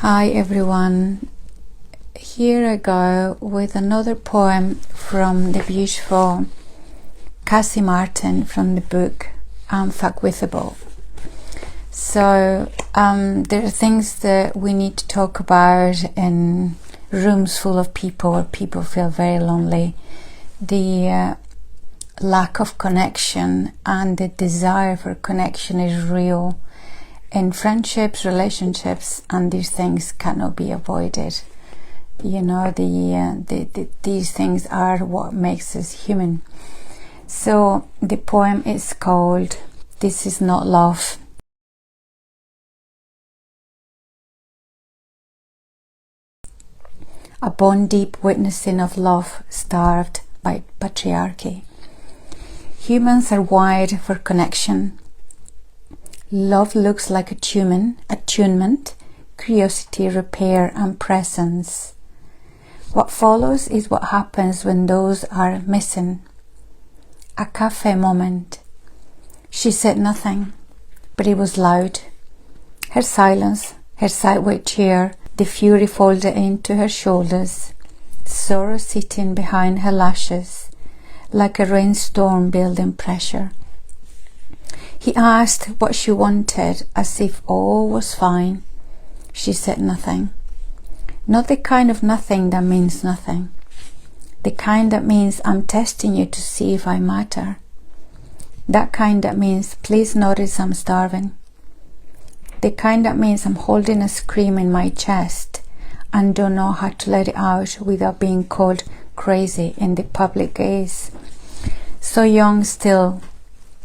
Hi everyone, here I go with another poem from the beautiful Cassie Martin from the book UNFUCKWITHABLE. So there are things that we need to talk about in rooms full of people where people feel very lonely. The lack of connection and the desire for connection is real in friendships, relationships, and these things cannot be avoided. You know, these things are what makes us human. So the poem is called "This Is Not Love." A bone-deep witnessing of love starved by patriarchy. Humans are wired for connection. Love looks like attunement, curiosity, repair, and presence. What follows is what happens when those are missing. A cafe moment. She said nothing, but it was loud. Her silence, her sideways chair, the fury folded into her shoulders, sorrow sitting behind her lashes, like a rainstorm building pressure. He asked what she wanted, as if all was fine. She said nothing. Not the kind of nothing that means nothing. The kind that means I'm testing you to see if I matter. That kind that means please notice I'm starving. The kind that means I'm holding a scream in my chest and don't know how to let it out without being called crazy in the public gaze. So young still,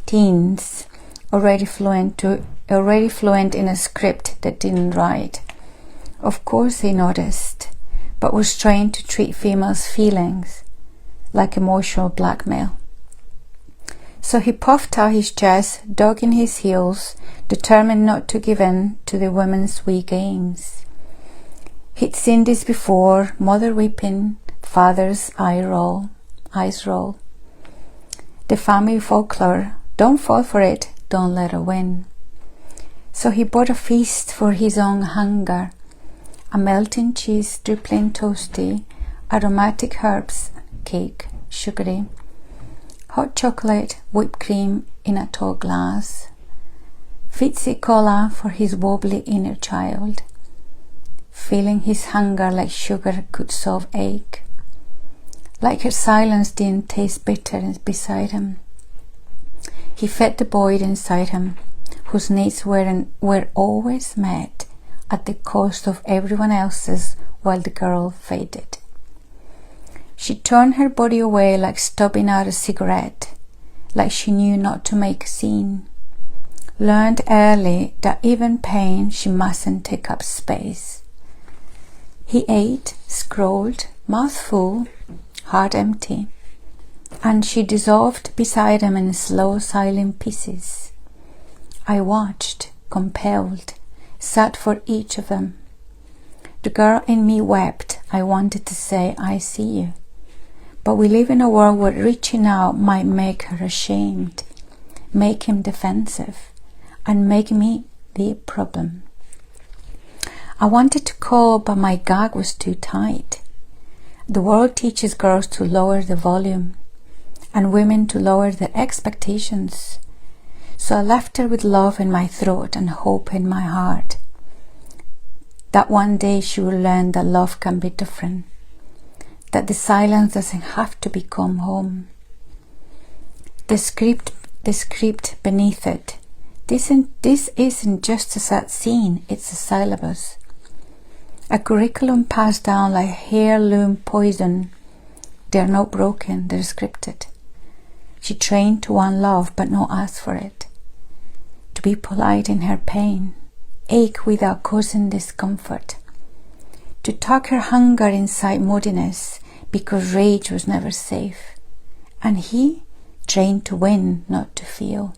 teens, already fluent in a script that didn't write. Of course he noticed, but was trained to treat females' feelings like emotional blackmail. So he puffed out his chest, dug in his heels, determined not to give in to the women's weak aims. He'd seen this before, mother weeping, father's eyes roll. The family folklore, don't fall for it, don't let her win. So he bought a feast for his own hunger, a melting cheese, dripping toasty, aromatic herbs, cake, sugary, hot chocolate, whipped cream in a tall glass, fizzy cola for his wobbly inner child, feeling his hunger like sugar could solve ache, like her silence didn't taste bitter beside him. He fed the boy inside him, whose needs were always met at the cost of everyone else's, while the girl faded. She turned her body away like stubbing out a cigarette, like she knew not to make a scene. Learned early that even pain she mustn't take up space. He ate, scrolled, mouth full, heart empty, and she dissolved beside him in slow silent pieces. I watched, compelled, sat for each of them. The girl in me wept. I wanted to say, I see you. But we live in a world where reaching out might make her ashamed, make him defensive, and make me the problem. I wanted to call, but my gag was too tight. The world teaches girls to lower the volume and women to lower their expectations. So I left her with love in my throat and hope in my heart, that one day she will learn that love can be different, that the silence doesn't have to become home. The script beneath it. This isn't just a sad scene, it's a syllabus. A curriculum passed down like heirloom poison. They're not broken, they're scripted. She trained to want love but not ask for it. To be polite in her pain, ache without causing discomfort. To tuck her hunger inside moodiness because rage was never safe. And he trained to win, not to feel.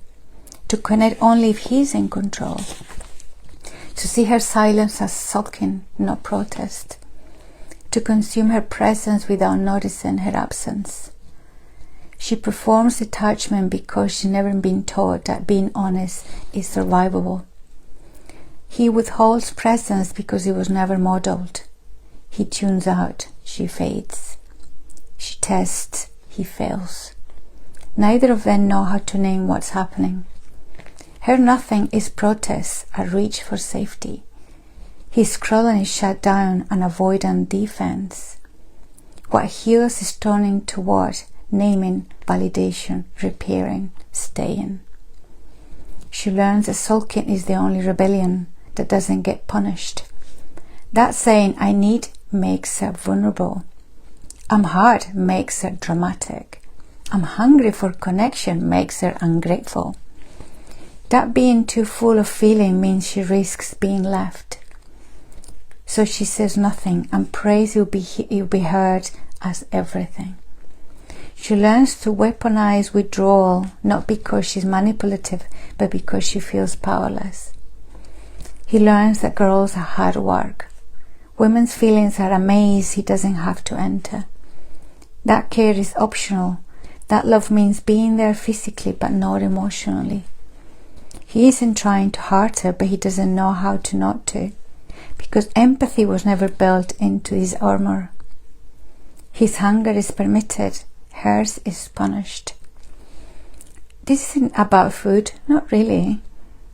To connect only if he's in control. To see her silence as sulking, not protest. To consume her presence without noticing her absence. She performs detachment because she's never been taught that being honest is survivable. He withholds presence because it was never modeled. He tunes out, she fades. She tests, he fails. Neither of them know how to name what's happening. Her nothing is protest, a reach for safety. His scrolling is shut down, an avoidant defense. What heals is turning toward naming, validation, repairing, staying. She learns that sulking is the only rebellion that doesn't get punished. That saying, I need, makes her vulnerable. I'm hard makes her dramatic. I'm hungry for connection makes her ungrateful. That being too full of feeling means she risks being left. So she says nothing and prays you'll be heard as everything. She learns to weaponize withdrawal, not because she's manipulative, but because she feels powerless. He learns that girls are hard work. Women's feelings are a maze he doesn't have to enter. That care is optional. That love means being there physically but not emotionally. He isn't trying to hurt her, but he doesn't know how to not to, because empathy was never built into his armor. His hunger is permitted, hers is punished. This isn't about food, not really.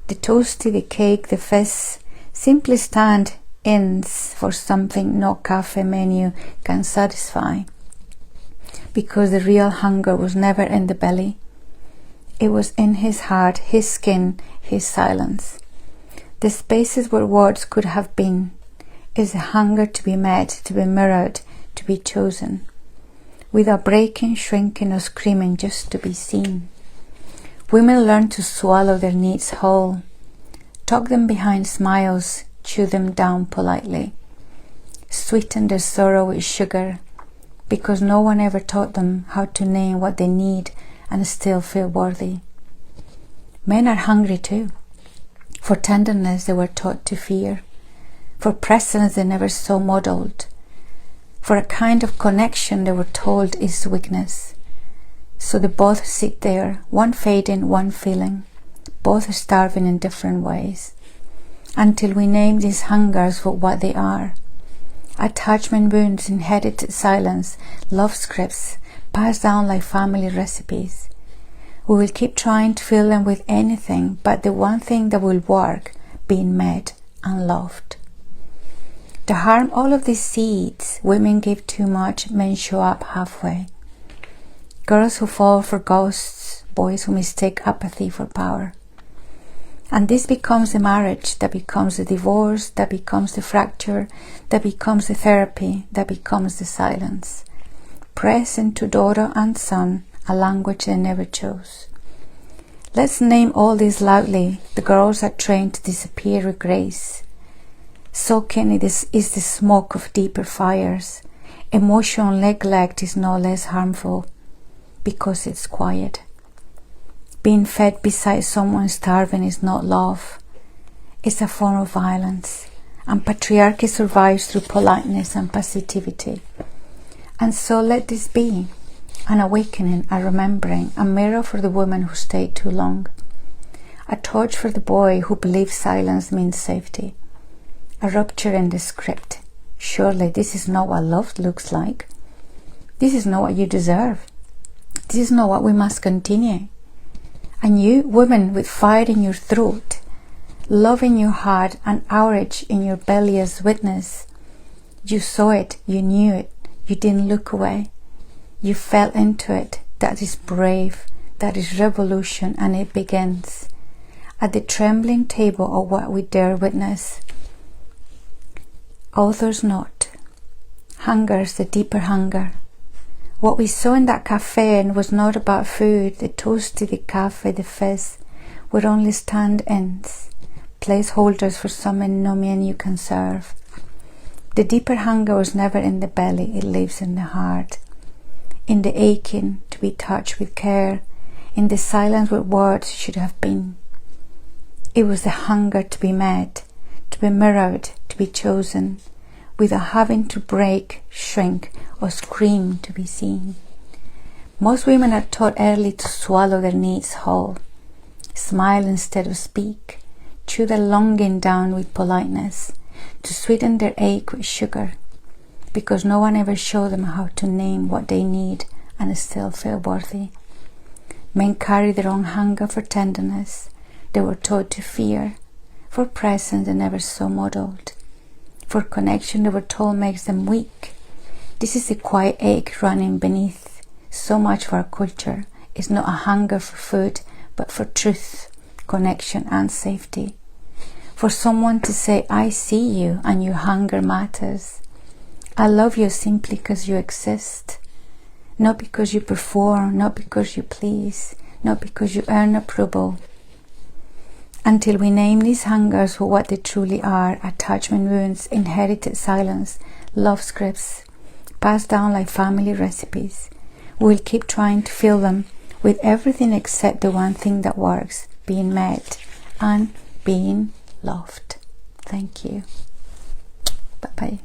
The toasty, the cake, the fizz simply stand ins for something no cafe menu can satisfy. Because the real hunger was never in the belly. It was in his heart, his skin, his silence. The spaces where words could have been is a hunger to be met, to be mirrored, to be chosen. Without breaking, shrinking or screaming, just to be seen. Women learn to swallow their needs whole. Tuck them behind smiles, chew them down politely. Sweeten their sorrow with sugar, because no one ever taught them how to name what they need and still feel worthy. Men are hungry too. For tenderness they were taught to fear. For presence they never saw modeled. For a kind of connection they were told is weakness. So they both sit there, one fading, one feeling, both starving in different ways, until we name these hungers for what they are. Attachment wounds, inherited silence, love scripts, passed down like family recipes. We will keep trying to fill them with anything but the one thing that will work, being met and loved. To harm all of these seeds, women give too much, men show up halfway. Girls who fall for ghosts, boys who mistake apathy for power. And this becomes the marriage, that becomes the divorce, that becomes the fracture, that becomes the therapy, that becomes the silence. Press into daughter and son, a language they never chose. Let's name all this loudly. The girls are trained to disappear with grace. Soaking is the smoke of deeper fires. Emotional neglect is no less harmful because it's quiet. Being fed beside someone starving is not love. It's a form of violence. And patriarchy survives through politeness and passivity. And so let this be an awakening, a remembering, a mirror for the woman who stayed too long. A torch for the boy who believes silence means safety. A rupture in the script. Surely this is not what love looks like. This is not what you deserve. This is not what we must continue. And you, women with fire in your throat, love in your heart, and outrage in your belly as witness. You saw it, you knew it, you didn't look away. You fell into it. That is brave, that is revolution, and it begins at the trembling table of what we dare witness. Author's note. Hunger's the deeper hunger. What we saw in that cafe was not about food. The toasty, the cafe, the fizz were only stand-ins, placeholders for something no menu can serve. The deeper hunger was never in the belly, it lives in the heart, in the aching to be touched with care, in the silence where words should have been. It was the hunger to be met, to be mirrored, to be chosen, without having to break, shrink, or scream to be seen. Most women are taught early to swallow their needs whole, smile instead of speak, chew their longing down with politeness, to sweeten their ache with sugar, because no one ever showed them how to name what they need and still feel worthy. Men carry their own hunger for tenderness. They were taught to fear. For presence they never saw modeled. For connection they were told makes them weak. This is the quiet ache running beneath. So much of our culture is not a hunger for food, but for truth, connection and safety. For someone to say, I see you and your hunger matters. I love you simply because you exist. Not because you perform, not because you please, not because you earn approval. Until we name these hungers for what they truly are, attachment wounds, inherited silence, love scripts, passed down like family recipes, we'll keep trying to fill them with everything except the one thing that works, being met and being loved. Thank you. Bye-bye.